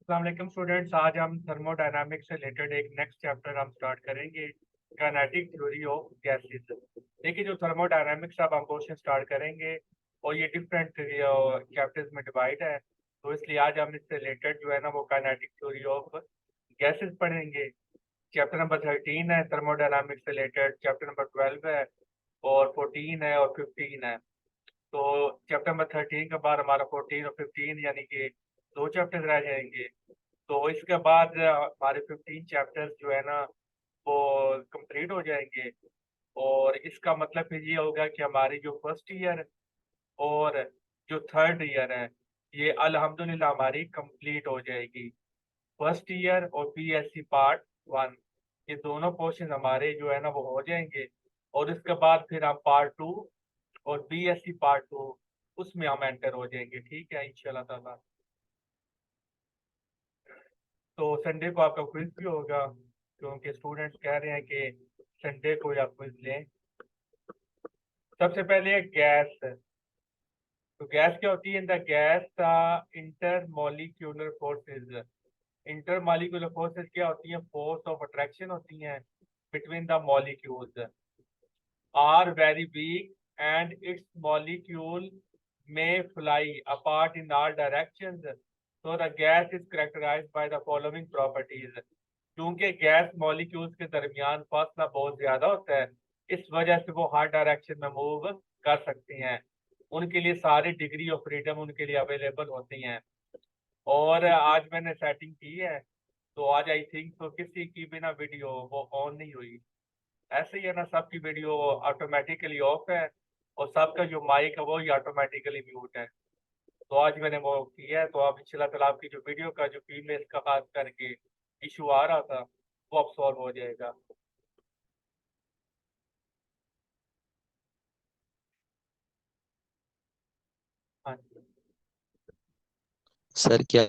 अस्सलाम वालेकुम स्टूडेंट्स, आज हम थर्मोडायनामिक्स से रिलेटेड एक नेक्स्ट चैप्टर हम स्टार्ट करेंगे, काइनेटिक थ्योरी ऑफ गैसेस। देखिए, जो थर्मोडायनामिक्स अब हम क्वेश्चन स्टार्ट करेंगे और ये डिफरेंट चैप्टर्स में डिवाइड है, तो इसलिए आज हम इससे रिलेटेड जो है ना वो काइनेटिक थ्योरी ऑफ गैसेस पढ़ेंगे। चैप्टर नंबर 13 है थर्मोडायनामिक्स से रिलेटेड, चैप्टर नंबर 12 है और 14 है और 15 है। तो चैप्टर नंबर 13 के बाद हमारा 14 और 15 यानी कि दो चैप्टर्स रह जाएंगे। तो इसके बाद हमारे 15 चैप्टर्स जो है ना वो कंप्लीट हो जाएंगे, और इसका मतलब फिर ये होगा कि हमारी जो फर्स्ट ईयर और जो थर्ड ईयर है ये अल्हम्दुलिल्लाह हमारी कंप्लीट हो जाएगी। फर्स्ट ईयर और बीएससी पार्ट 1, ये दोनों पोर्शन हमारे जो है ना वो हो जाएंगे, और इसके बाद फिर हम पार्ट 2 और बीएससी पार्ट 2 उसमें हम एंटर हो जाएंगे। ठीक है, इंशाल्लाह ताला। तो संडे को आपका क्विज भी होगा, क्योंकि स्टूडेंट्स कह रहे हैं कि संडे को या क्विज लें। सबसे पहले गैस। तो गैस क्या होती है? In the gas inter molecular forces. Inter molecular forces क्या होती हैं? फोर्स ऑफ अट्रैक्शन होती हैं between the molecules, are very weak and its molecule may fly apart in all directions. So the gas is characterized by the following properties. क्योंकि gas molecules के दरमियान फासला बहुत ज्यादा होता है, इस वजह से वो हर डायरेक्शन में मूव कर सकती हैं। उनके लिए सारी डिग्री ऑफ फ्रीडम उनके लिए अवेलेबल होती हैं। और आज मैंने सेटिंग की है, तो आज आई थिंक तो किसी की भी ना वीडियो वो ऑन नहीं हुई। ऐसे ही है ना, सबकी वीडियो ऑटोमेटिकली ऑफ है और सबका जो माइक है वो ही ऑटोमेटिकली म्यूट है। तो आज मैंने वो किया है, तो अब इंशाल्लाह ताला आपकी जो वीडियो का जो फीमेल का खास करके इशू आ रहा था वो अब सॉल्व हो जाएगा। हाँ जी। सर क्या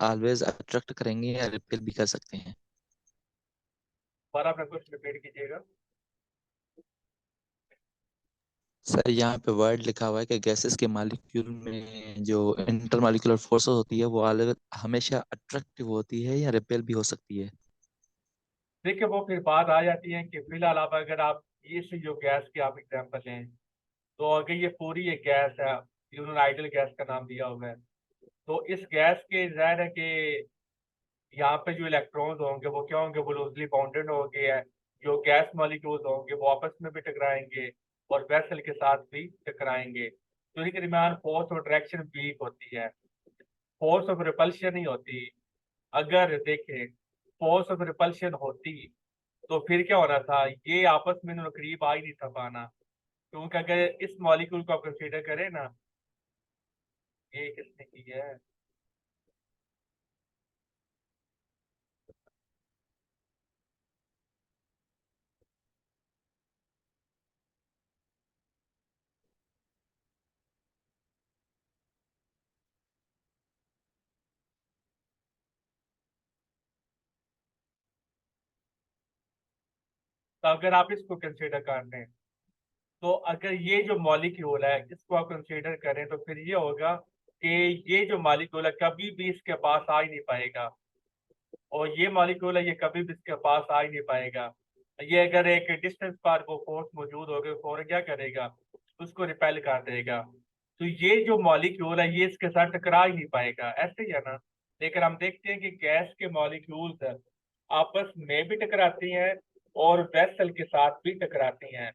ऑलवेज अट्रैक्ट करेंगे या रिपेल भी कर सकते हैं? दोबारा अपना क्वेश्चन रिपीट कीजिएगा। सर यहाँ पे वर्ड लिखा हुआ है कि गैसेस के मॉलिक्यूल में जो इंटर मॉलिक्यूलर फोर्स होती है वो ऑलवेज हमेशा अट्रैक्टिव होती है या रिपेल भी हो सकती है? देखिए, वो फिर बात आ जाती है कि फिलहाल आप अगर आप ये से जो गैस की आप एग्जाम्पल लें, तो अगर ये पूरी एक गैस है, इन्होंने आइडल गैस का नाम दिया हुआ है, तो इस गैस के जाहिर है कि यहाँ पे जो इलेक्ट्रॉन्स होंगे वो क्या होंगे? वो लूजली बाउंडेड होंगे। जो गैस मॉलिक्यूल्स होंगे वो आपस में भी टकराएंगे और वेसल के साथ भी टकराएंगे, तो इनके दरमियान फोर्स ऑफ अट्रैक्शन वीक होती है, फोर्स ऑफ रिपल्शन नहीं होती। अगर देखें फोर्स ऑफ रिपल्शन होती तो फिर क्या होना था? ये आपस में इन्होंने करीब आ ही नहीं था पाना, क्योंकि अगर इस मॉलिक्यूल को आप कंसीडर करें ना, ये किसने की है? तो अगर आप इसको कंसीडर कर लें, तो अगर ये जो मॉलिक्यूल है इसको आप कंसीडर करें, तो फिर ये होगा कि ये जो मॉलिक्यूल है कभी भी इसके पास आ ही नहीं पाएगा, और ये मॉलिक्यूल है ये कभी भी इसके पास आ ही नहीं पाएगा। ये अगर एक डिस्टेंस पर वो फोर्स मौजूद होगा, फौरन क्या करेगा? उसको रिपेल कर देगा। तो ये जो मॉलिक्यूल है ये इसके साथ टकरा ही नहीं पाएगा, ऐसे ही है ना। लेकिन हम देखते हैं कि गैस के मॉलिक्यूल्स आपस में भी टकराती हैं और वेसल के साथ भी टकराती हैं,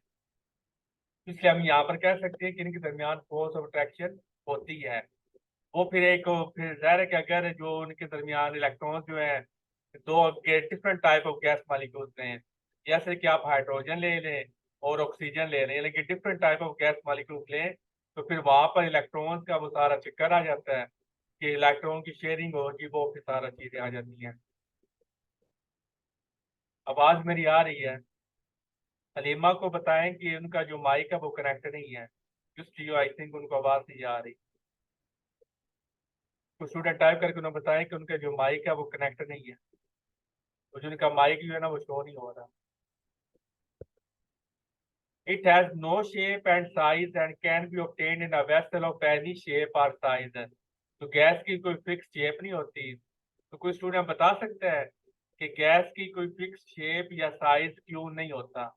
इसलिए हम यहाँ पर कह सकते हैं कि इनके दरमियान फोर्स ऑफ अट्रैक्शन होती है। वो फिर एक फिर जाहिर है कि अगर जो उनके दरमियान इलेक्ट्रॉन्स जो है दो different type of gas molecules हैं, जैसे कि आप हाइड्रोजन ले लें और ऑक्सीजन ले लें, लेकिन different type of gas molecules लें, तो फिर वहां पर इलेक्ट्रॉन्स का वो सारा चक्कर आ जाता है कि इलेक्ट्रॉन की शेयरिंग होगी, वो फिर सारा चीजें आ जाती हैं। आवाज मेरी आ रही है? हलीमा को बताएं कि उनका जो माइक है वो कनेक्ट नहीं है, इसलिए आई थिंक उनको आवाज नहीं आ रही। तो स्टूडेंट टाइप करके उन्हें बताएं कि उनका जो माइक है वो कनेक्ट नहीं है, तो जो उनका माइक जो है ना वो शो नहीं हो रहा। It has no shape and size and can be obtained in a vessel of any shape और साइज। तो गैस की कोई फिक्स शेप नहीं होती। तो कोई स्टूडेंट बता सकता है कि गैस की कोई फिक्स शेप या साइज क्यों नहीं होता?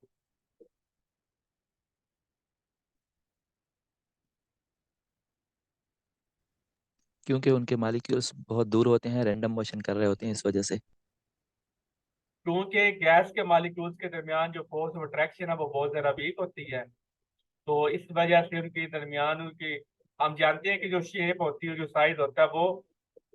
क्योंकि उनके मालिक्यूल्स बहुत दूर होते हैं, रैंडम मोशन कर रहे होते हैं, इस वजह से। क्योंकि गैस के मॉलिक्यूल्स के दरमियान जो फोर्स ऑफ अट्रैक्शन है वो बहुत ज्यादा वीक होती है, तो इस वजह से उनके दरमियान उनकी, हम जानते हैं कि जो शेप होती है, जो साइज होता है, वो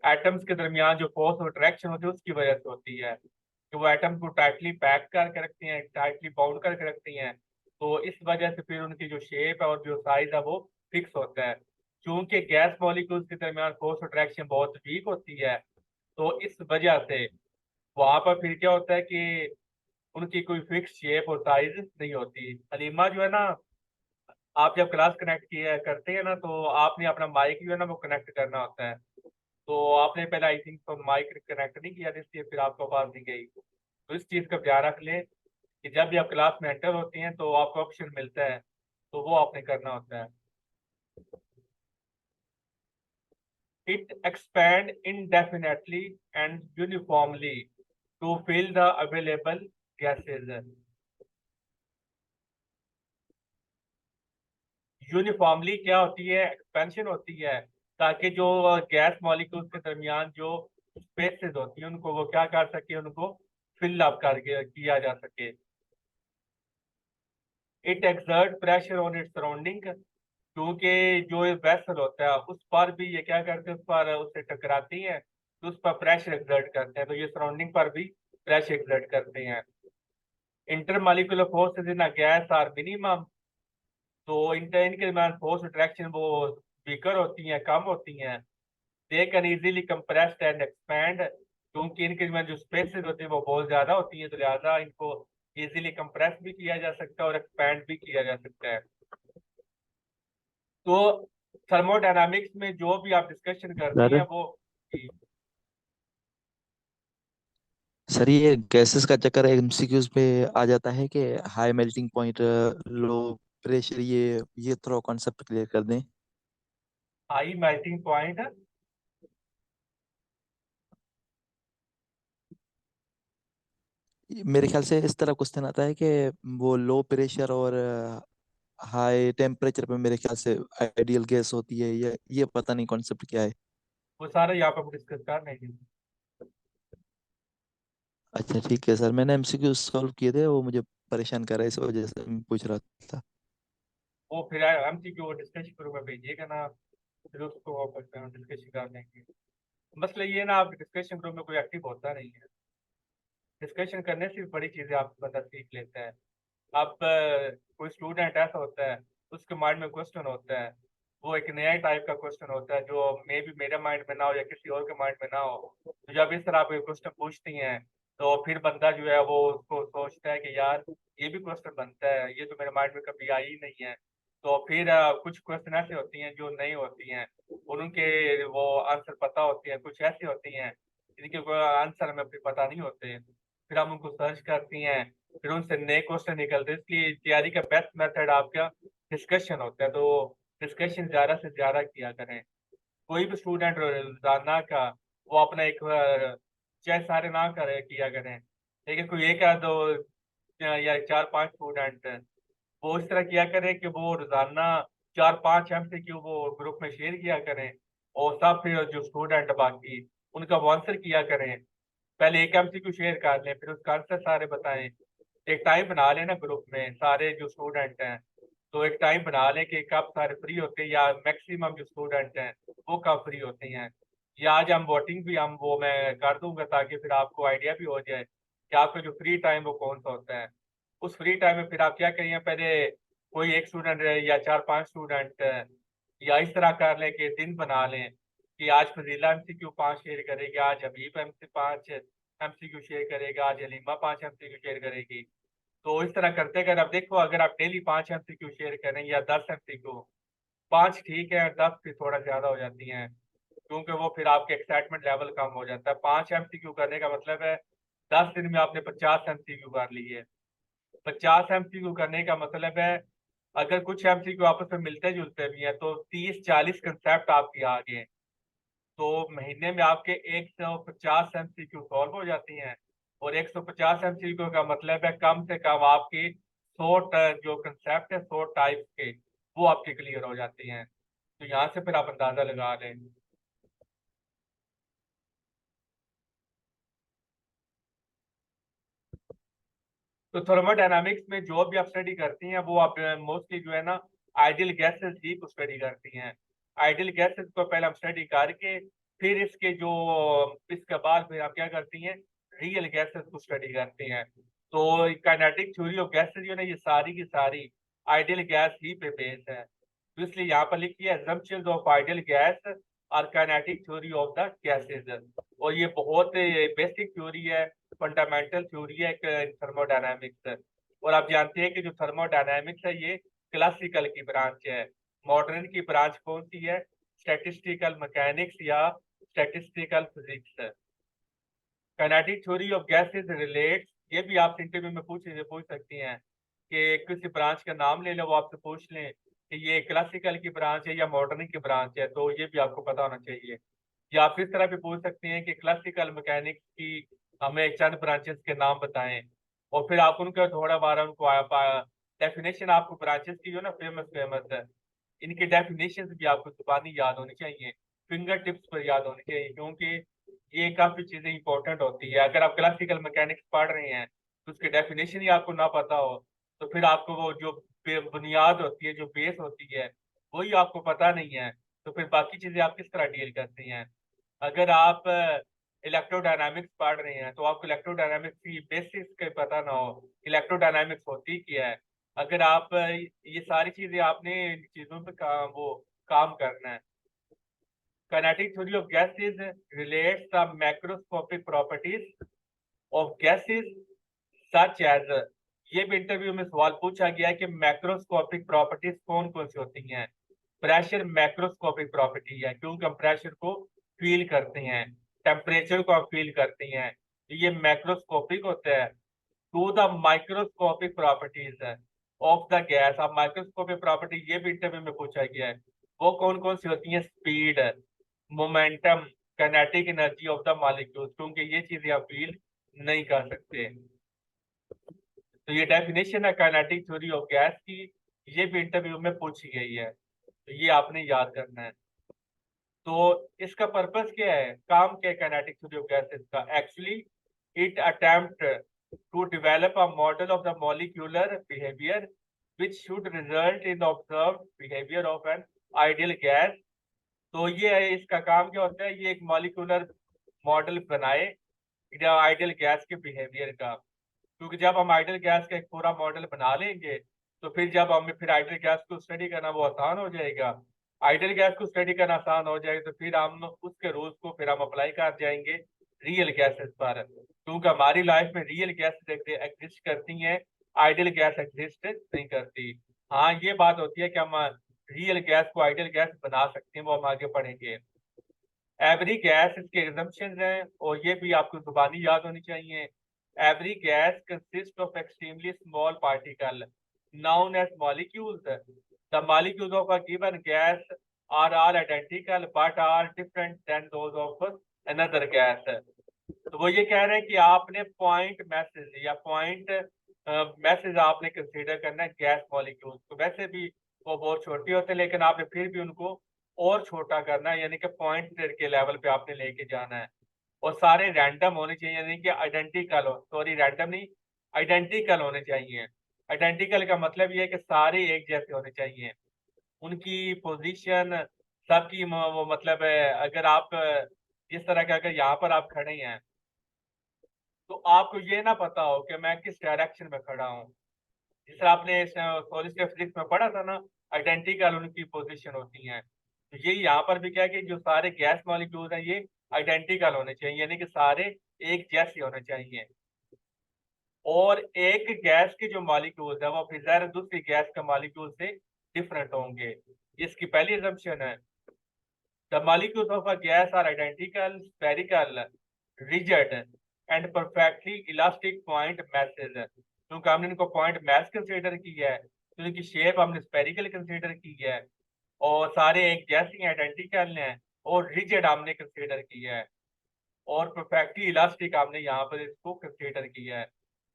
एटम्स के दरमियान जो फोर्स ऑफ अट्रैक्शन होती है उसकी वजह से होती है, कि वो एटम को टाइटली पैक करके रखती हैं, टाइटली बाउंड करके रखती हैं। तो इस वजह से फिर उनकी जो शेप है और जो साइज है वो फिक्स होता है। क्योंकि गैस मॉलिक्यूल्स के दरमियान फोर्स अट्रैक्शन बहुत वीक होती है, तो इस वजह से वहां पर फिर क्या होता है कि उनकी कोई फिक्स शेप और साइज नहीं होती। हलीमा जो है ना, आप जब क्लास कनेक्ट किया करते हैं ना, तो आपने अपना माइक जो है ना वो कनेक्ट करना होता है। तो आपने पहले आई थिंक तो माइक कनेक्ट नहीं किया, इसलिए फिर आपको आवाज नहीं गई। तो इस चीज का ध्यान रख लें कि जब भी आप क्लास में एंटर होती हैं तो आपको ऑप्शन मिलता है, तो वो आपने करना होता है। It expand indefinitely and uniformly to fill the available gases। Uniformly क्या होती है? एक्सपेंशन होती है, ताकि जो गैस मॉलिक्यूल्स के दरमियान जो स्पेसेस होती हैं उनको वो क्या कर सके, उनको फिल अप करके किया जा सके। It exert pressure on its surrounding, क्योंकि जो ये वेसल होता है उस पर भी ये क्या करते हैं, उस पर उससे टकराती हैं, तो उस पर प्रेशर एक्सर्ट करते हैं, तो ये सराउंडिंग पर भी प्रेशर एक्सर्ट करते हैं। Intermolecular forces in a gas are minimum, तो इनके दरमियान फोर्स अट्रैक्शन वो वीकर होती हैं, कम होती हैं। They can easily compressed and expand, क्योंकि इनके में जो स्पेसेस होती है वो बहुत ज्यादा होती हैं, तो लिहाजा इनको इजीली कंप्रेस भी किया जा सकता है और एक्सपैंड भी किया जा सकता है। तो थर्मोडायनामिक्स में जो भी आप डिस्कशन करते सर हैं वो, सर ये गैसेस का चक्कर एमसीक्यूज पे आ जाता है कि high melting point, low pressure, ये थोड़ा कॉन्सेप्ट क्लियर कर दें। हाई मेल्टिंग पॉइंट, मेरे ख्याल से इस तरह क्वेश्चन आता है कि वो लो प्रेशर और हाई टेम्परेचर पे मेरे ख्याल से आइडियल गैस होती है, ये पता नहीं कॉन्सेप्ट क्या है। वो सारे यहाँ पर डिस्कस कर रहे हैं। अच्छा ठीक है सर, मैंने एमसीक्यू सॉल्व किए थे, वो मुझे परेशान कर रहा है, इस वजह से मैं पूछ रहा था। वो फिर एमसीक्यू डिस्कशन ग्रुप में भेजिएगा ना, फिर उसको डिस्कशन कर लेंगे। मसला ये है ना, आप डिस्कशन ग्रुप में कोई एक्टिव होता नहीं है। डिस्कशन करने से भी बड़ी चीजें आप बंदा सीख लेता है। अब कोई स्टूडेंट ऐसा होता है, उसके माइंड में क्वेश्चन होता है, वो एक नया टाइप का क्वेश्चन होता है जो मे बी मेरे माइंड में ना हो या किसी और के माइंड में ना हो। तो जब इस तरह आप क्वेश्चन पूछती हैं, तो फिर बंदा जो है वो उसको सोचता है कि यार ये भी क्वेश्चन बनता है, ये तो मेरे माइंड में कभी आई ही नहीं है। तो फिर कुछ क्वेश्चन ऐसे होती हैं जो नहीं होती हैं, उनके वो आंसर पता होते हैं, कुछ ऐसी होती हैं जिनके आंसर हमें फिर पता नहीं होते। फिर हम उनको सर्च करती हैं, फिर उनसे नए क्वेश्चन निकलते हैं। इसलिए तैयारी का बेस्ट मेथड आपका डिस्कशन होता है, तो डिस्कशन ज्यादा से ज्यादा किया करें। कोई भी स्टूडेंट रोजाना का वो अपना एक चाहे सारे ना करे किया करें, लेकिन कोई एक या दो या चार पांच स्टूडेंट वो इस तरह किया करें कि वो रोजाना चार पांच एमसीक्यू वो ग्रुप में शेयर किया करें, और सब फिर जो स्टूडेंट बाकी उनका वो आंसर किया करें। पहले एक एमसीक्यू शेयर कर लें, फिर उसका आंसर सारे बताएं। एक टाइम बना लेना ग्रुप में सारे जो स्टूडेंट हैं, तो एक टाइम बना लें कि कब सारे फ्री होते हैं, या मैक्सिमम जो स्टूडेंट हैं वो कब फ्री होते हैं। या आज हम वोटिंग भी हम वो मैं कर दूंगा, ताकि फिर आपको आइडिया भी हो जाए कि आपका जो फ्री टाइम वो कौन सा होता है। उस फ्री टाइम में फिर आप क्या करिए, पहले कोई एक स्टूडेंट या चार पांच स्टूडेंट या इस तरह कर लें कि दिन बना लें कि आज फजीला एमसीक्यू पांच शेयर करेगी, आज हबीब एमसी पांच एमसीक्यू शेयर करेगा, आज हलीमा पांच एमसीक्यू शेयर करेगी। तो इस तरह करते कर अब देखो, अगर आप डेली पांच एमसीक्यू शेयर करें या दस एमसीक्यू, पांच ठीक है, दस फिर थोड़ा ज्यादा हो जाती हैं, क्योंकि वो फिर आपके एक्साइटमेंट लेवल कम हो जाता है। पांच एमसीक्यू करने का मतलब है 10 दिन में आपने 50 एमसीक्यू कर लिए। 50 एमसीक्यू करने का मतलब है अगर कुछ एमसीक्यू आपस में मिलते जुलते भी हैं तो 30-40 कंसेप्ट आपके आ गए। तो महीने में आपके 150 MCQ सॉल्व हो जाती हैं। और 150 MCQ का मतलब है कम से कम आपकी 100 जो कंसेप्ट है 100 टाइप के, वो आपके क्लियर हो जाती हैं। तो यहाँ से फिर आप अंदाजा लगा लें। तो थर्मोडायनामिक्स में जो भी आप स्टडी करती हैं वो आप मोस्टली जो है ना आइडियल गैसेस ही को स्टडी करती हैं। आइडियल गैसेस को पहले हम स्टडी करके फिर इसके जो इसके बाद फिर आप क्या करती हैं, रियल गैसेस को स्टडी करती हैं। तो काइनेटिक थ्योरी ऑफ गैसेस जो है ना ये सारी की सारी आइडियल गैस ही पे बेस्ड है। तो इसलिए यहाँ पर लिखी है assumptions ऑफ आइडियल गैस और kinetic theory of the gases. और ये बहुत बेसिक थ्योरी है, फंडामेंटल थ्योरी है थर्मोडायनामिक्स। और आप जानते हैं कि जो थर्मोडायनामिक्स है ये क्लासिकल की ब्रांच है। मॉडर्न की ब्रांच कौन सी है? स्टैटिस्टिकल मैकेनिक्स या statistical physics. Kinetic theory of gases relates, ये भी आप इंटरव्यू में पूछ सकती हैं कि किसी ब्रांच का नाम ले लो, वो आपसे पूछ लें कि ये क्लासिकल की ब्रांच है या मॉडर्न की ब्रांच है, तो ये भी आपको पता होना चाहिए। या आप इस तरह भी पूछ सकते हैं कि क्लासिकल मैकेनिक्स की हमें चंद ब्रांचेस के नाम बताएं, और फिर आप उनका थोड़ा बार उनको डेफिनेशन आपको ब्रांचेस की जो ना फेमस फेमस है, इनकी डेफिनेशन भी आपको जुबानी याद होनी चाहिए, फिंगर टिप्स पर याद होनी चाहिए, क्योंकि ये काफी चीजें इंपॉर्टेंट होती है। अगर आप क्लासिकल मैकेनिक्स पढ़ रहे हैं तो उसकी डेफिनेशन ही आपको ना पता हो, तो फिर आपको वो जो बुनियाद होती है, जो बेस होती है, वही आपको पता नहीं है, तो फिर बाकी चीजें आप किस तरह डील करती हैं। अगर आप इलेक्ट्रोडायनामिक्स पढ़ रहे हैं तो आपको इलेक्ट्रोडायनामिक्स की बेसिक्स का पता ना हो, इलेक्ट्रोडायनामिक्स होती क्या है। अगर आप ये सारी चीजें आपने इन चीजों पे काम करना है। Kinetic theory of gases relates the macroscopic properties of gases such as, ये भी इंटरव्यू में सवाल पूछा गया है कि मैक्रोस्कोपिक प्रॉपर्टीज कौन कौन सी होती हैं। प्रेशर मैक्रोस्कोपिक प्रॉपर्टी है, क्योंकि हम प्रेशर को फील करते हैं, टेम्परेचर को हम फील करते हैं, तो ये मैक्रोस्कोपिक होता है। To the microscopic properties of the gas, अब माइक्रोस्कोपिक प्रॉपर्टी ये भी इंटरव्यू में पूछा गया है, वो कौन कौन सी होती हैं? Speed, momentum, kinetic energy of the molecule, क्योंकि ये चीजें आप फील नहीं कर सकते। तो ये डेफिनेशन है काइनेटिक थ्योरी ऑफ गैस की, ये भी इंटरव्यू में पूछी गई है, तो ये आपने याद करना है। तो इसका पर्पस क्या है, काम क्या है काइनेटिक थ्योरी ऑफ गैसेस का? Actually it attempt to develop a model of the molecular behaviour which should result in the observed behavior of an ideal gas। तो ये है, इसका काम क्या होता है, ये एक मॉलिक्यूलर मॉडल बनाए आइडियल गैस के बिहेवियर का। क्योंकि जब हम आइडियल गैस का एक पूरा मॉडल बना लेंगे तो फिर जब हमें फिर आइडियल गैस को स्टडी करना वो आसान हो जाएगा। आइडियल गैस को स्टडी करना आसान हो जाएगा तो फिर हम उसके रूल्स को फिर हम अप्लाई कर जाएंगे रियल गैसेस पर, क्योंकि हमारी लाइफ में रियल गैसेस एग्जिस्ट करती हैं, आइडियल गैस एग्जिस्ट नहीं करती। हाँ, ये बात होती है कि हम रियल गैस को आइडियल गैस बना सकते हैं, वो हम आगे पढ़ेंगे। एवरी गैस, इसके एग्जम्पशंस हैं और ये भी आपको जुबानी याद होनी चाहिए। Every gas consist of extremely small particle known as molecules। The molecules of a given gas are all identical but are different than those of another gas। तो वो ये कह रहे हैं कि आपने पॉइंट मैसेज या पॉइंट मैसेज आपने कंसीडर करना है गैस मॉलिक्यूल्स को। वैसे भी वो बहुत छोटे होते हैं लेकिन आपने फिर भी उनको और छोटा करना है, यानी कि पॉइंट के लेवल पे आपने लेके जाना है। और सारे रैंडम होने चाहिए, यानी कि आइडेंटिकल हो, सॉरी रैंडम नहीं, आइडेंटिकल होने चाहिए। आइडेंटिकल का मतलब ये है कि सारे एक जैसे होने चाहिए, उनकी पोजीशन सबकी वो मतलब अगर आप जिस तरह का अगर यहाँ पर आप खड़े हैं तो आपको ये ना पता हो कि मैं किस डायरेक्शन में खड़ा हूँ। जिस तरह आपने सॉलिड फिजिक्स में पढ़ा था ना, आइडेंटिकल उनकी पोजीशन होती है, तो ये यहाँ पर भी क्या है कि जो सारे गैस मॉलिक्यूल्स हैं ये आइडेंटिकल होने चाहिए, यानी कि सारे एक जैसे होने चाहिए। और एक गैस के जो मॉलिक्यूल्स है वो फिर ज़ाहिर है दूसरी गैस के मॉलिक्यूल से डिफरेंट होंगे, इसकी पहली assumption है। The molecules of a gas are identical, spherical, rigid and perfectly elastic point masses। क्योंकि हमने इनको पॉइंट मैस कंसीडर की है तो इनकी शेप हमने स्पेरिकल कंसीडर की है, और सारे एक जैसी आइडेंटिकल हैं, और रिजिड हमने कंसीडर किया है, और परफेक्टली इलास्टिक हमने यहाँ पर इसको कंसीडर किया है।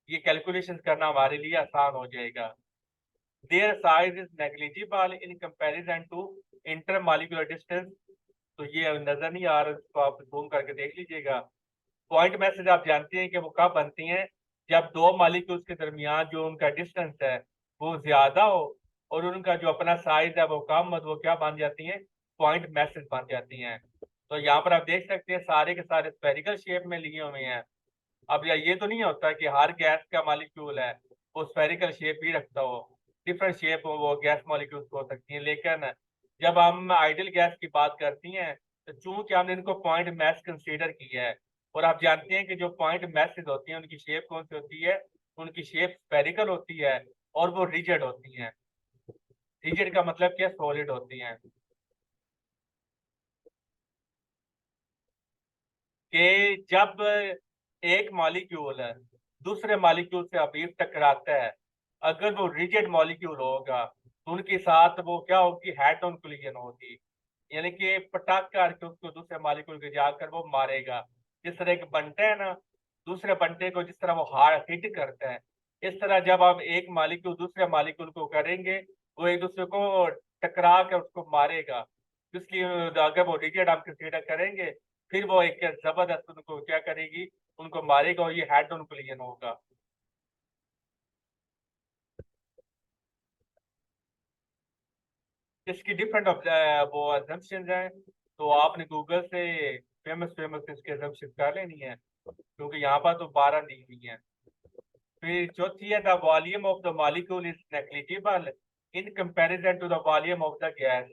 ये कैलकुलेशन करना हमारे लिए आसान हो जाएगा। Their size is negligible in comparison to intermolecular distance. तो ये नजर नहीं आ रहा, इसको आप जूम करके देख लीजिएगा। पॉइंट मैसेज आप जानते हैं कि वो कब बनती हैं, जब दो मॉलिक्यूल्स के दरमियान जो उनका डिस्टेंस है वो ज्यादा हो और उनका जो अपना साइज है वो कम हो, तो वो क्या बन जाती हैं, पॉइंट मैसेज बन जाती हैं। तो यहाँ पर आप देख सकते हैं सारे के सारे स्पेरिकल शेप में लिए हुए हैं। अब ये तो नहीं होता कि हर गैस का मॉलिक्यूल है वो स्फेरिकल शेप ही रखता हो, डिफरेंट शेप हो वो गैस मॉलिक्यूल्स हो सकती हैं। लेकिन जब हम आइडियल गैस की बात करती हैं तो चूंकि हमने इनको पॉइंट मैस कंसीडर किया है, और आप जानते हैं कि जो पॉइंट मैसेज होती हैं उनकी शेप कौन सी होती है, उनकी शेप स्फेरिकल होती है और वो रिजिड होती हैं। रिजिड का मतलब क्या, सॉलिड होती हैं। कि जब एक मॉलिक्यूल दूसरे मॉलिक्यूल से अबीर टकराता है, अगर वो रिजिड मॉलिक्यूल होगा तो उनके साथ वो क्या होगी, हेड ऑन कोलिजन होगी, यानी कि पटाख करके उसको दूसरे मॉलिक्यूल के जाकर वो मारेगा। जिस तरह एक बंटा है ना, दूसरे बंटे को जिस तरह वो हार हिट करता है, इस तरह जब आप एक मॉलिक्यूल दूसरे मॉलिक्यूल को करेंगे, वो एक दूसरे को टकरा कर उसको मारेगा। इसलिए अगर वो रिजिड आप कंसीडर करेंगे, फिर वो एक जबरदस्त उनको क्या करेगी, उनको मारेगा, और ये हेड ऑन कोलिजन होगा। इसकी डिफरेंट वो assumptions हैं, तो आपने गूगल से फेमस फेमस इसके assumptions कर लेनी है, क्योंकि यहाँ पर तो 12 दी हुई हैं। फिर चौथी है, the volume of the molecule is negligible in comparison to the volume of the gas.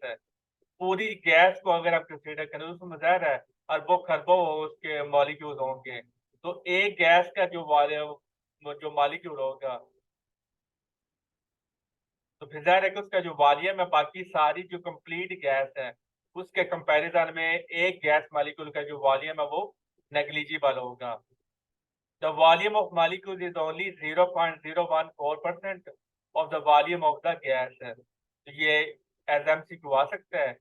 पूरी गैस को अगर आप कंसीडर करें, उसमें ज़ाहिर है अरबों खरबों उसके मॉलिक्यूल होंगे, तो एक गैस का जो वॉल्यूम जो मॉलिक्यूल होगा, तो फिर जाहिर है कि उसका जो वॉल्यूम है बाकी सारी जो कंप्लीट गैस है उसके कंपैरिजन में एक गैस मॉलिक्यूल का जो वॉल्यूम है वो नेग्लिजिबल होगा। The volume of molecule is only 0.014% of the volume of the gas. तो ये एज एमसीक्यू आ सकता है।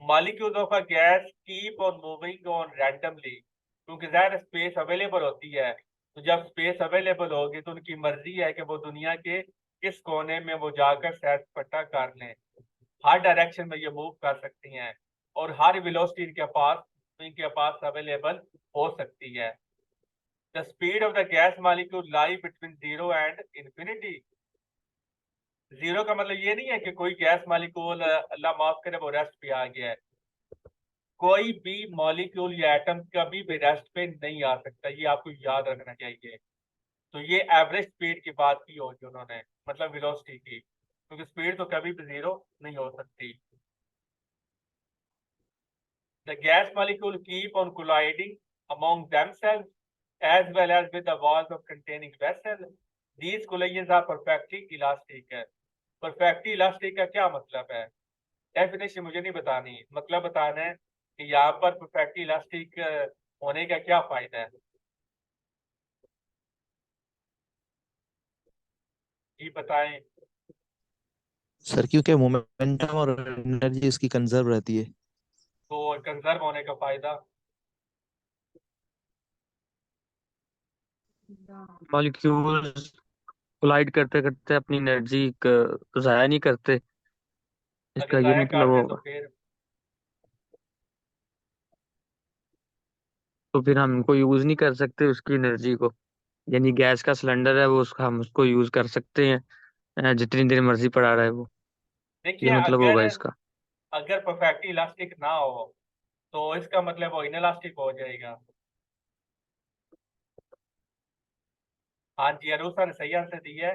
Molecules of a gas keep on moving on randomly, क्योंकि ज़ाहिर स्पेस अवेलेबल होती है, तो जब स्पेस अवेलेबल होगी तो उनकी मर्जी है कि वो दुनिया के किस कोने में वो जाकर सैर सपाटा कर लें। हर डायरेक्शन में ये मूव कर सकती हैं और हर वेलोसिटी इनके पास अवेलेबल हो सकती है। The speed of the gas molecule lie between zero and infinity. Zero का मतलब ये नहीं है कि कोई गैस मॉलिक्यूल अल्लाह माफ करे वो रेस्ट पे आ गया है। कोई भी मॉलिक्यूल या एटम कभी भी रेस्ट पे नहीं आ सकता, ये आपको याद रखना चाहिए। तो ये एवरेज स्पीड की बात की होगी उन्होंने, मतलब वेलोसिटी की, क्योंकि स्पीड तो कभी भी जीरो नहीं हो सकती। The gas molecule keep on colliding among themselves as well as with the walls of containing vessel. These collisions are perfectly elastic है। perfectly elastic का क्या मतलब है, डेफिनेशन मुझे नहीं बतानी, मतलब बताना है कि यहाँ पर परफेक्टली इलास्टिक होने का क्या फायदा है। जी बताएं। सर क्योंकि मोमेंटम और एनर्जी उसकी कंजर्व रहती है। तो कंजर्व होने का फायदा, मॉलिक्यूल्स कोलाइड करते करते अपनी एनर्जी जाया नहीं करते, अगर इसका ये जाया मतलब करते तो होगा। फिर तो फिर हम इनको यूज नहीं कर सकते उसकी एनर्जी को, यानी गैस का सिलेंडर है वो उसका हम उसको यूज कर सकते हैं जितनी देर मर्जी पड़ा रहे वो, देखिए, ये मतलब अगर होगा इसका। अगर परफेक्टली इलास्टिक ना हो तो इसका मतलब वो इनइलास्टिक हो जाएगा। हाँ जी, अरूसा ने सही आंसर दी है,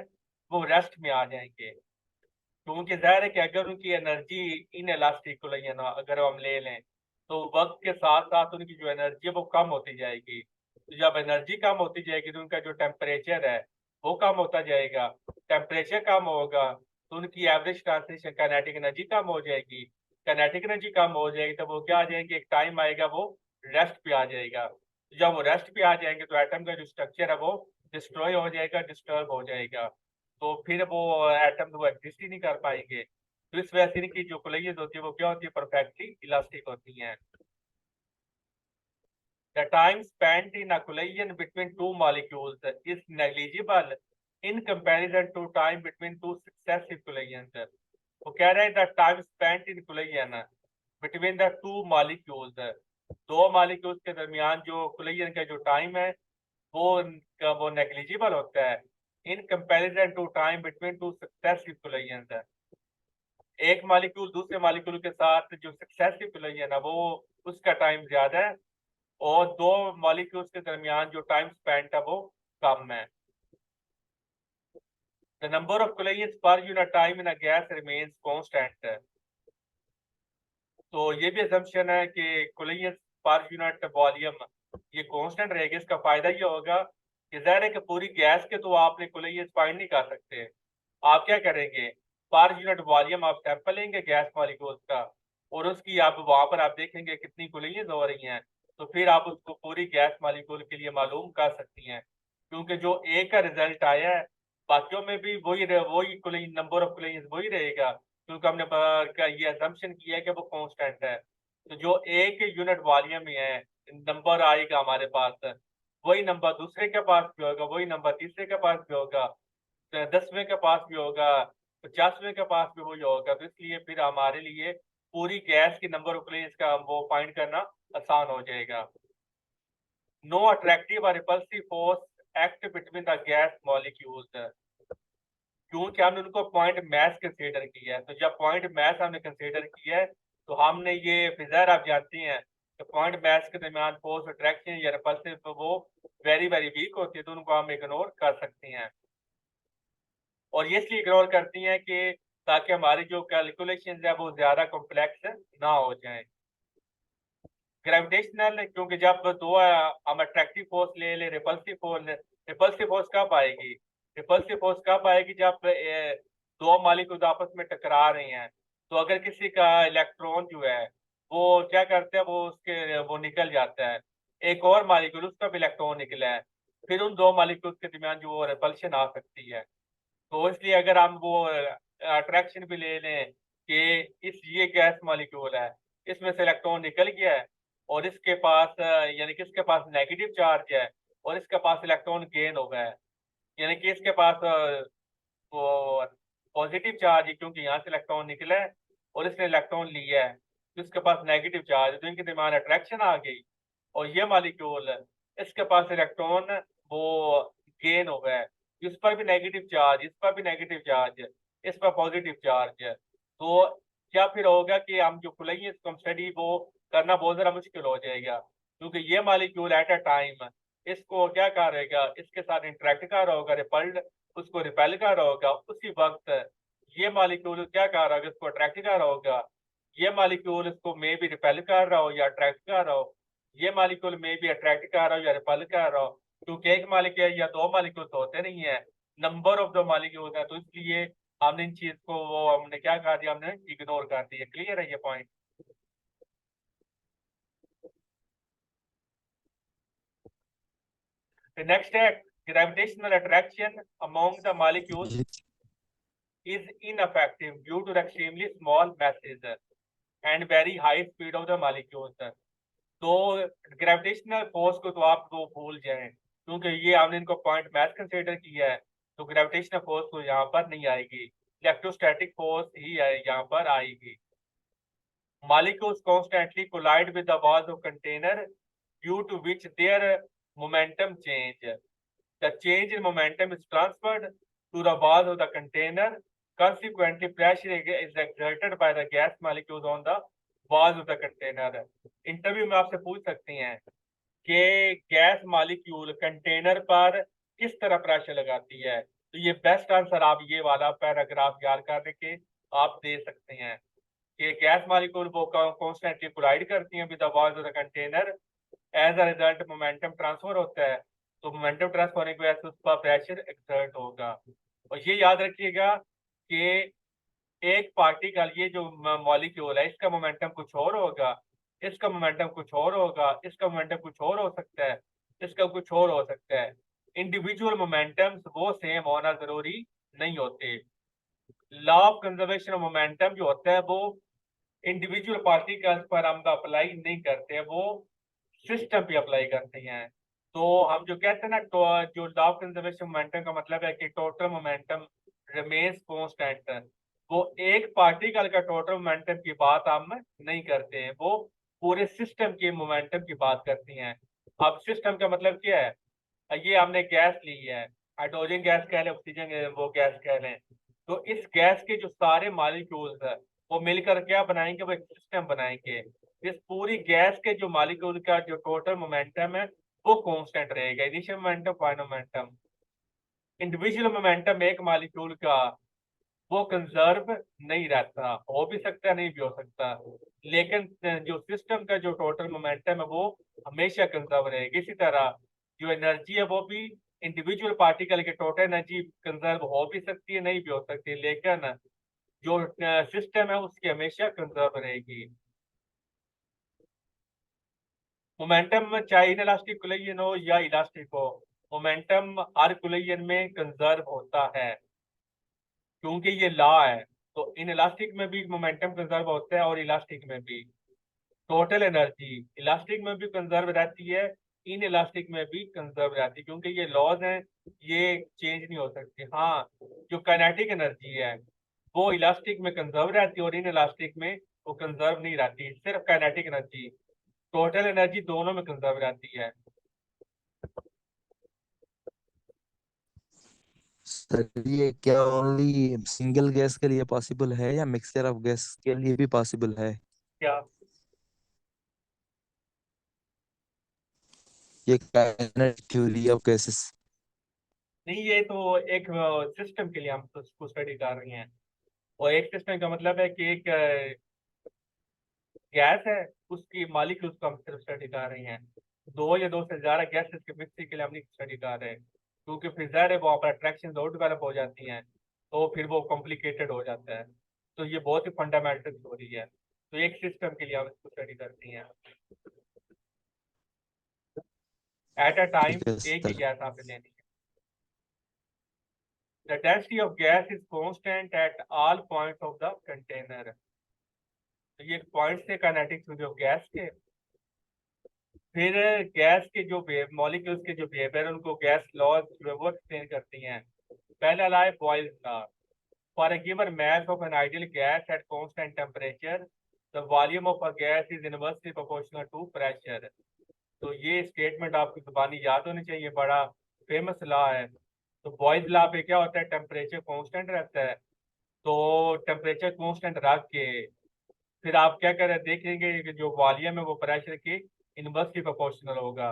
वो रेस्ट में आ जाएंगे, क्योंकि जाहिर है कि अगर उनकी एनर्जी इन इलास्टिक को लें ना, अगर हम ले लें तो वक्त के साथ साथ उनकी जो एनर्जी है वो कम होती जाएगी। तो जब एनर्जी कम होती जाएगी तो उनका जो टेम्परेचर है वो कम होता जाएगा। टेम्परेचर कम होगा तो उनकी एवरेज ट्रांसलेशन काइनेटिक एनर्जी कम हो जाएगी। काइनेटिक एनर्जी कम हो जाएगी तो वो क्या आ जाएंगे, एक टाइम आएगा वो रेस्ट पे आ जाएगा। तो जब वो रेस्ट पे आ जाएंगे तो एटम का जो स्ट्रक्चर है वो डिस्ट्रॉय हो जाएगा, डिस्टर्ब हो जाएगा, तो फिर वो एटम वो एग्जिस्ट ही नहीं कर पाएंगे। तो इस वजह से इनकी जो कोलिजन होती है वो क्या होती है, परफेक्टली इलास्टिक होती हैं। The time spent in a collision between two molecules is negligible in comparison to time between two successive collisions. वो कह रहे हैं the time spent in collision between the two molecules, दो molecules के दरमियान जो collision का जो time है वो negligible होता है in comparison to time between two successive collisions. एक मॉलिक्यूल दूसरे मॉलिक्यूल के साथ जो सक्सेसिव कोलिजन है वो उसका टाइम ज्यादा है और दो मॉलिक्यूल्स के दरमियान जो टाइम स्पेंड है वो कम है। The number of collisions per unit time in a gas remains constant. तो ये भी assumption है कि collisions per unit volume ये constant रहेगा। इसका फायदा ये होगा कि ज़ाहिर है कि पूरी गैस के तो आपने collisions फाइंड नहीं कर सकते। आप क्या करेंगे, पर यूनिट वॉल्यूम आप सैंपल लेंगे गैस मॉलिक्यूल्स का और उसकी आप वहां पर आप देखेंगे कितनी कोलिजन हो रही हैं, तो फिर आप उसको पूरी गैस मॉलिक्यूल के लिए मालूम कर सकती हैं। क्योंकि जो ए का रिजल्ट आया है बाकियों में भी वही कोलिजन नंबर ऑफ कोलिजन वही रहेगा, क्योंकि हमने ये असम्पशन किया है कि वो कांस्टेंट है। तो जो ए के यूनिट वॉल्यूम में है नंबर आएगा हमारे पास, वही नंबर दूसरे के पास भी होगा, वही नंबर तीसरे के पास भी होगा, 10वें के पास भी होगा, 50वें के पास भी वही होगा। तो इसलिए फिर हमारे लिए पूरी गैस की नंबर ऑफ कोलिजन का वो फाइंड करना आसान हो जाएगा। नो अट्रैक्टिव और repulsive force act between the gas molecules, क्योंकि हमने उनको पॉइंट मैस कंसीडर किया है। तो जब पॉइंट मैस हमने कंसीडर किया है तो हमने ये फिजर आप जानते हैं कि पॉइंट मैस के दरमियान फोर्स अट्रैक्शन या रिपल्सिव तो वो वेरी वेरी वीक होती है, तो उनको हम इग्नोर कर सकते हैं। और ये इसलिए इग्नोर करती हैं कि ताकि हमारी जो कैलकुलेशन है वो ज्यादा कॉम्प्लेक्स ना हो जाए। ग्रेविटेशनल, क्योंकि जब दो हम अट्रैक्टिव फोर्स ले रिपल्सिव फोर्स कब आएगी, रिपल्सिव फोर्स कब आएगी जब दो मॉलिक्यूल्स आपस में टकरा रहे हैं। तो अगर किसी का इलेक्ट्रॉन जो है वो क्या करते हैं, वो निकल जाता है, एक और मॉलिक्यूल उसका भी इलेक्ट्रॉन निकला है, फिर उन दो मॉलिक्यूल्स के दरमियान जो रिपल्शन आ सकती है। तो इसलिए अगर हम वो अट्रैक्शन भी ले लें कि ये गैस मॉलिक्यूल है, इसमें से इलेक्ट्रॉन निकल गया है और इसके पास यानी कि इसके पास नेगेटिव चार्ज है और इसके पास इलेक्ट्रॉन गेन हो गया है, यानी कि इसके पास वो पॉजिटिव चार्ज है क्योंकि यहाँ से इलेक्ट्रॉन निकला है और इसने इलेक्ट्रॉन लिया है, तो इसके पास नेगेटिव चार्ज है, तो इनके दरमियान अट्रैक्शन आ गई और ये मॉलिक्यूल इसके पास इलेक्ट्रॉन वो गेन हो गया है, इस पर भी नेगेटिव चार्ज, इस पर भी नेगेटिव चार्ज, इस पर पॉजिटिव चार्ज है। तो क्या फिर होगा कि हम जो खुलेंगे इसको स्टडी वो करना बहुत ज़्यादा मुश्किल हो जाएगा, क्योंकि ये मॉलिक्यूल एट अ टाइम इसको क्या करेगा, इसके साथ इंटरेक्ट कर रहा होगा, रिपल्ड उसको रिपेल कर रहा होगा, उसी वक्त ये मॉलिक्यूल क्या कर रहा होगा, इसको अट्रैक्ट कर रहा होगा, ये मॉलिक्यूल इसको मे भी रिपेल कर रहा हो या अट्रैक्ट कर रहा हो, ये मॉलिक्यूल मे भी अट्रैक्ट कर रहा हो या रिपेल कर रहा हो, क्योंकि एक मॉलिक्यूल या दो मॉलिक्यूल तो होते नहीं है, नंबर ऑफ द मॉलिक्यूल है। तो इसलिए हमने इन चीज को वो हमने क्या कर दिया, हमने इग्नोर कर दिया। क्लियर है ये पॉइंट? नेक्स्ट है gravitational attraction among the molecules is ineffective due to the extremely small masses and very high speed of the molecules. तो ग्रेविटेशनल फोर्स को तो आप वो भूल जाएं, क्योंकि ये हमने इनको पॉइंट मैथ कंसीडर किया है, तो ग्रेविटेशनल फोर्स तो यहाँ पर नहीं आएगी, इलेक्ट्रोस्टैटिक फोर्स ही यहाँ पर आएगी। Molecules constantly collide with the walls of container due to which their momentum change. The change in momentum is transferred to the walls of the container. Consequently, pressure is exerted by the gas molecules on the walls of the container. Interview में आपसे पूछ सकती हैं कि gas molecule container पर किस तरह pressure लगाती है, तो ये बेस्ट आंसर आप ये वाला पैराग्राफ याद करके आप दे सकते हैं कि गैस मॉलिक्यूल वो कॉन्स्टेंटली कोलाइड करती हैं with the walls of the container, as a result momentum transfer होता है, तो मोमेंटम ट्रांसफर होने की वजह से उस पर प्रेशर एक्सर्ट होगा। और ये याद रखिएगा कि एक पार्टिकल ये जो मॉलिक्यूल है इसका मोमेंटम कुछ और होगा, इसका मोमेंटम कुछ और होगा, इसका मोमेंटम कुछ और हो सकता है, इसका कुछ और हो सकता है। इंडिविजुअल मोमेंटम्स वो सेम होना जरूरी नहीं होते। Law of conservation of momentum जो होता है वो इंडिविजुअल पार्टिकल्स पर हम अप्लाई नहीं करते हैं, वो सिस्टम पे अप्लाई करते हैं। तो हम जो कहते हैं ना, तो जो लॉ ऑफ कंजर्वेशन मोमेंटम का मतलब है कि टोटल मोमेंटम रिमेन्स कांस्टेंट, वो एक पार्टिकल का टोटल मोमेंटम की बात हम नहीं करते हैं, वो पूरे सिस्टम के मोमेंटम की बात करती हैं। अब सिस्टम का मतलब क्या है? ये हमने गैस ली है, हाइड्रोजन गैस कह लें, ऑक्सीजन वो गैस कह लें, तो इस गैस के जो सारे मॉलिक्यूल्स है वो मिलकर क्या बनाएंगे? वो एक सिस्टम बनाएंगे। इस पूरी गैस के जो मॉलिक्यूल का जो टोटल मोमेंटम है वो कांस्टेंट रहेगा, initial momentum, final momentum. Individual momentum एक मॉलिक्यूल का वो कंजर्व नहीं रहता, हो भी सकता है, नहीं भी हो सकता, लेकिन जो सिस्टम का जो टोटल मोमेंटम है वो हमेशा कंजर्व रहेगा। इसी तरह जो एनर्जी है वो भी इंडिविजुअल पार्टिकल के टोटल एनर्जी कंजर्व हो भी सकती है, नहीं भी हो सकती, लेकिन जो सिस्टम है उसकी हमेशा कंजर्व रहेगी। मोमेंटम चाहे इनइलास्टिक कोलिजन हो या इलास्टिक हो, मोमेंटम हर कोलिजन में कंजर्व होता है, क्योंकि ये लॉ है। तो इन इलास्टिक में भी मोमेंटम कंजर्व होता है और इलास्टिक में भी। टोटल एनर्जी इलास्टिक में भी कंजर्व रहती है, इन इलास्टिक में भी कंजर्व रहती है, क्योंकि ये लॉज हैं, ये चेंज नहीं हो सकती। हाँ, जो काइनेटिक एनर्जी है वो इलास्टिक में कंजर्व रहती है और इन इलास्टिक में वो कंजर्व नहीं रहती, सिर्फ काइनेटिक एनर्जी। टोटल एनर्जी दोनों में कंजर्व रहती है। सर ये क्या ओनली सिंगल गैस के लिए पॉसिबल है या मिक्सचर ऑफ गैस के लिए भी पॉसिबल है? क्या? ये काइनेटिक थ्योरी ऑफ गैसेस। नहीं, ये तो एक सिस्टम के लिए हम तो उसको स्टडी कर रहे हैं, और एक सिस्टम का मतलब है कि एक गैस है, उसकी मॉलिक्यूल्स को हम सिर्फ स्टडी कर रहे हैं। दो या दो से ज्यादा गैसेस के मिक्सिंग के लिए हम नहीं स्टडी कर रहे हैं, क्योंकि फिर ज़ाहिर है वो अपना अट्रैक्शन और डेवलप हो जाती हैं, तो फिर वो कॉम्प्लिकेटेड हो जाता है। तो ये बहुत ही फंडामेंटल थ्योरी है, तो एक सिस्टम के लिए हम इसको स्टडी करते हैं। एट अ टाइम ठीक है एक ही सर। गैस आपने लेनी है। The density of gas is constant at all points of the container. तो ये पॉइंट्स थे काइनेटिक्स में जो गैस के। फिर गैस के जो मॉलिक्यूल्स के जो बिहेवियर उनको गैस लॉज जो है वो एक्सप्लेन करती हैं। पहला ला है Boyle's law. For a given mass of an ideal gas at constant temperature, the volume of a gas is inversely proportional to pressure। तो ये स्टेटमेंट आपकी जुबानी याद होनी चाहिए, बड़ा फेमस लॉ है। तो बॉयल्स लॉ पे क्या होता है? टेम्परेचर कांस्टेंट रहता है, तो टेम्परेचर कांस्टेंट रख के फिर आप क्या करें, देखेंगे कि जो वॉल्यूम है वो प्रेशर के इनवर्सली प्रोपोर्शनल होगा।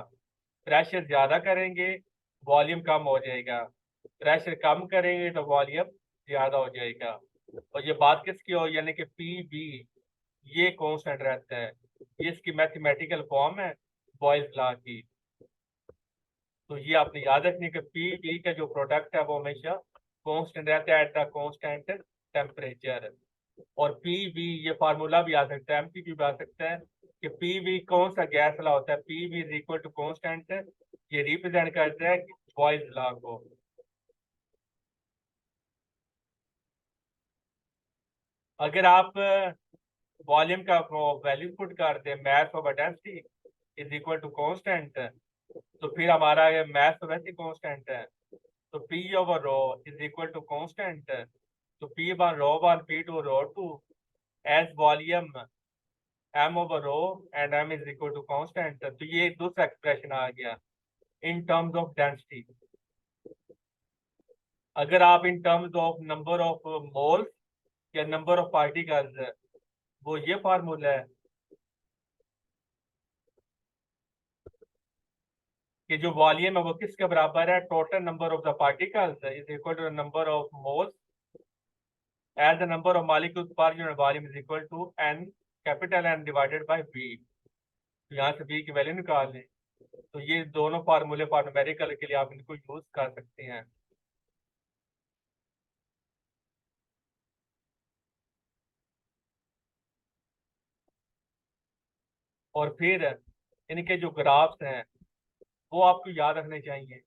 प्रेशर ज्यादा करेंगे वॉल्यूम कम हो जाएगा, प्रेशर कम करेंगे तो वॉल्यूम ज्यादा हो जाएगा। और ये बात किसकी हो? यानी कि पी बी ये कांस्टेंट रहता है, ये इसकी मैथमेटिकल फॉर्म है बॉयल्स लॉ की। तो ये आपने याद रखनी है कि पी बी का जो प्रोडक्ट है वो हमेशा कांस्टेंट रहता है एट द कांस्टेंट टेम्परेचर। और पी वी ये फार्मूला भी आ सकता है, एमसीक्यू भी आ सकता है कि पी वी कौन सा गैस लॉ होता है? P V is equal to constant, ये रिप्रेजेंट करता है बॉयल्स लॉ को। अगर आप वॉल्यूम का वैल्यू पुट कर दें, math of density is equal to constant, तो फिर हमारा ये मैथ तो वैसे कॉन्स्टेंट है, तो P over rho is equal to constant, तो P one rho one, P two rho two, as volume m over rho and m is equal to constant। तो ये दूसरा एक्सप्रेशन आ गया इन टर्म्स ऑफ डेंसिटी। अगर आप in terms of number of moles या number of particles, वो ये formula है कि जो वॉल्यूम है वो किसके बराबर है? Total number of the particles is equal to number of moles as the number of molecules per unit volume is equal to n, capital N divided by v। तो यहाँ से v की वैल्यू निकाल लें। तो ये दोनों फार्मूले फॉर न्यूमेरिकल के लिए आप इनको यूज कर सकते हैं। और फिर इनके जो ग्राफ्स हैं वो आपको याद रखने चाहिए।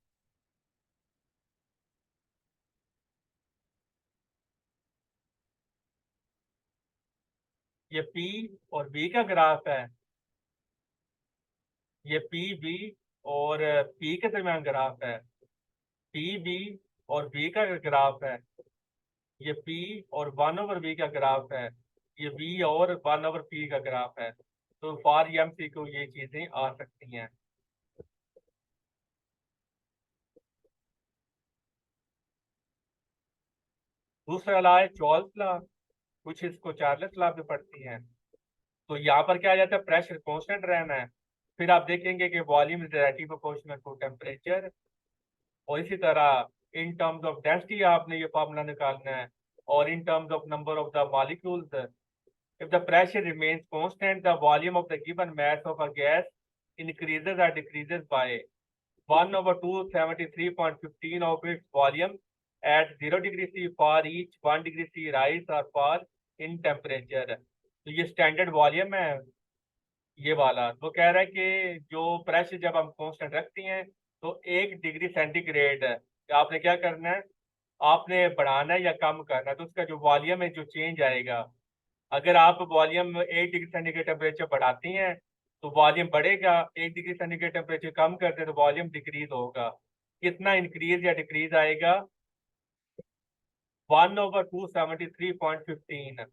ये पी और बी का ग्राफ है, ये पी बी और पी के दरमियान ग्राफ है, पी बी और बी का ग्राफ है, ये पी और 1/b का ग्राफ है, ये बी और 1/p का ग्राफ है। तो फॉर MCQ ये चीजें आ सकती हैं। दूसरा लॉ है चार्ल्स लॉ, कुछ इसको चार्ल्स लॉ भी पढ़ती हैं। तो यहाँ पर क्या आ जाता है, प्रेशर कांस्टेंट रहना है। फिर आप देखेंगे कि volume is directly proportional to temperature, और इसी तरह इन टर्म्स ऑफ डेंसिटी आपने ये फार्मूला निकालना है, और in terms of number of the molecules, if the pressure remains constant, the volume of the given mass of a gas increases or decreases by 1/273.15 of its volume at 0 degree C for each 1 degree C rise or fall in temperature। तो ये standard volume है ये वाला। तो कह रहा है कि जो प्रेशर जब हम कांस्टेंट रखते हैं तो 1 डिग्री सेंटीग्रेड आपने क्या करना है, आपने बढ़ाना है या कम करना है, तो उसका जो वॉल्यूम है जो चेंज आएगा। अगर आप वॉल्यूम 1 डिग्री सेंटीग्रेड टेम्परेचर बढ़ाती हैं तो वॉल्यूम बढ़ेगा, 1 डिग्री सेंटीग्रेड टेम्परेचर कम करते हैं तो वॉल्यूम डिक्रीज होगा। कितना इंक्रीज या डिक्रीज आएगा, 1/273.15,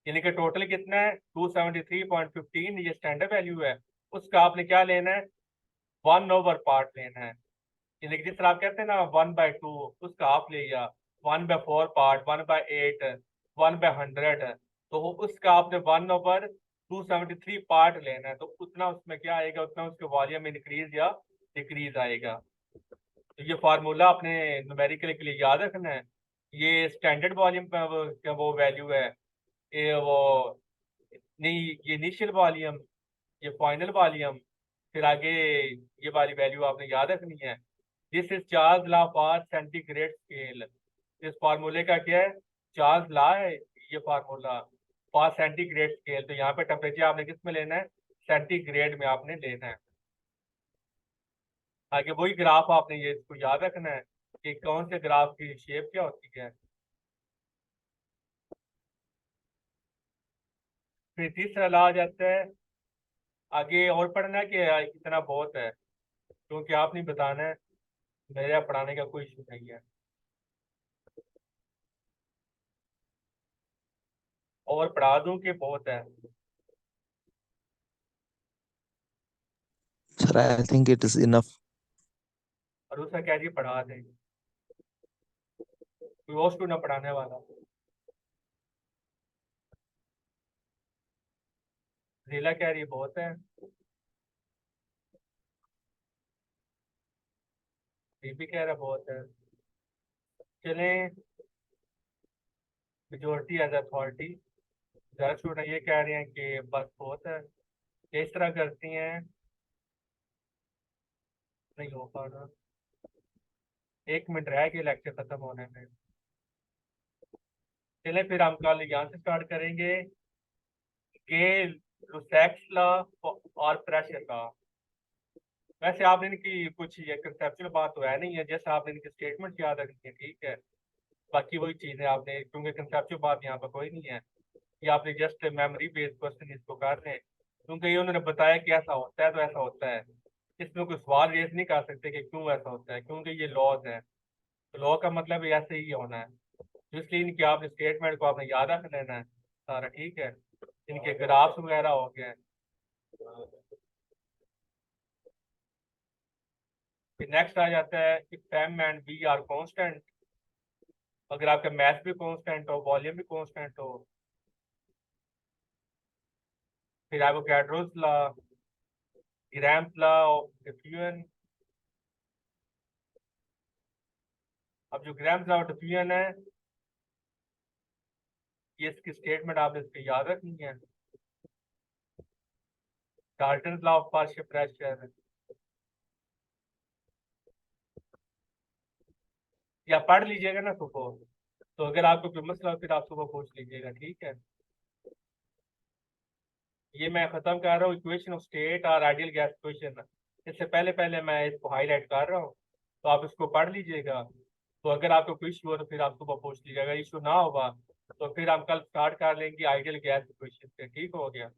यानी कि टोटल कितना है 273.15, ये स्टैंडर्ड वैल्यू है। उसका आपने क्या लेना है, 1/पार्ट लेना है, यानी कि जिस तरह आप कहते हैं ना 1/2, उसका आप ले या 1/4 पार्ट, 1/8, 1/100, तो उसका आपने 1/273 पार्ट लेना है। तो उतना उसमें क्या आएगा, उतना उसके वॉल्यूम इंक्रीज या डिक्रीज आएगा। तो ये फार्मूला आपने न्यूमेरिकल के लिए याद रखना है। ये स्टैंडर्ड वॉल्यूम का वो वैल्यू है, ये वो नहीं, ये इनिशियल वॉल्यूम, ये फाइनल वॉल्यूम, फिर आगे ये वाली वैल्यू आपने याद रखनी है। This is Charles law for centigrade scale. इस फार्मूले का क्या है, चार्ल्स लॉ है ये फार्मूला फॉर सेंटीग्रेड स्केल। तो यहाँ पे टेम्परेचर आपने किस में लेना है, सेंटीग्रेड में आपने लेना है। आगे वही ग्राफ आपने ये इसको याद रखना है कि कौन से ग्राफ की शेप क्या होती है। फिर तीसरा लॉ आ जाता है, आगे और पढ़ना है कि इतना बहुत है, क्योंकि आप नहीं बताना है, मेरा पढ़ाने का कोई इशू नहीं है। और पढ़ा दूं कि बहुत है। Sir, I think it is enough. और दूसरा कह रही है पढ़ा दें, कोई और स्टूडेंट पढ़ाने वाला। लीला कह रही है बहुत है, बीबी कह रहा बहुत है। चलें, मेजोरिटी एज अथॉरिटी, ज़्यादा स्टूडेंट ये कह रहे हैं कि बस बहुत है। इस तरह करती हैं, नहीं हो पा रहा, 1 मिनट रह गया लेक्चर खत्म होने में। चलें फिर हम कल यहाँ से स्टार्ट करेंगे कि लुसेक्स लॉ और प्रेशर लॉ। वैसे आपने इनकी कुछ ये कंसेप्चुअल बात तो है नहीं है, जैसे आपने इनकी स्टेटमेंट याद रखनी है, ठीक है। बाकी वही चीज़ें आपने, क्योंकि कंसेप्चुअल बात यहाँ पर कोई नहीं है, ये आपने जस्ट मेमोरी बेस्ड क्वेश्चन इसको कर रहे हैं, क्योंकि ये उन्होंने बताया कि ऐसा होता है तो ऐसा होता है। इसमें कोई सवाल रेज नहीं कर सकते कि क्यों ऐसा होता है, क्योंकि ये लॉज है, तो लॉ का मतलब ऐसे ही होना है। तो इसलिए इनकी आपने स्टेटमेंट को आपने याद रख लेना है सारा, ठीक है। इनके ग्राफ्स वगैरह हो गए। फिर नेक्स्ट आ जाता है कि M and B are constant. अगर आपका मैथ भी कांस्टेंट हो, वॉल्यूम भी कांस्टेंट हो। फिर Avogadro's law, grams law of diffusion. अब जो ग्राम्स लॉ ऑफ डिफ्यूजन है, ये इसकी स्टेटमेंट आपने इसकी याद रखनी है। Dalton law of partial pressure, या पढ़ लीजिएगा ना सुबह, तो अगर आपको कोई मसला हो फिर आप सुबह पूछ लीजिएगा, ठीक है। ये मैं खत्म कर रहा हूँ इक्वेशन ऑफ स्टेट और आइडियल गैस इक्वेशन। इससे पहले पहले मैं इसको हाईलाइट कर रहा हूँ, तो आप इसको पढ़ लीजिएगा। तो अगर आपको कोई इशू हो तो फिर आप सुबह पूछ लीजिएगा, इशू ना होगा तो फिर हम कल स्टार्ट कर लेंगे आइडियल गैस इक्वेशन से। ठीक हो गया।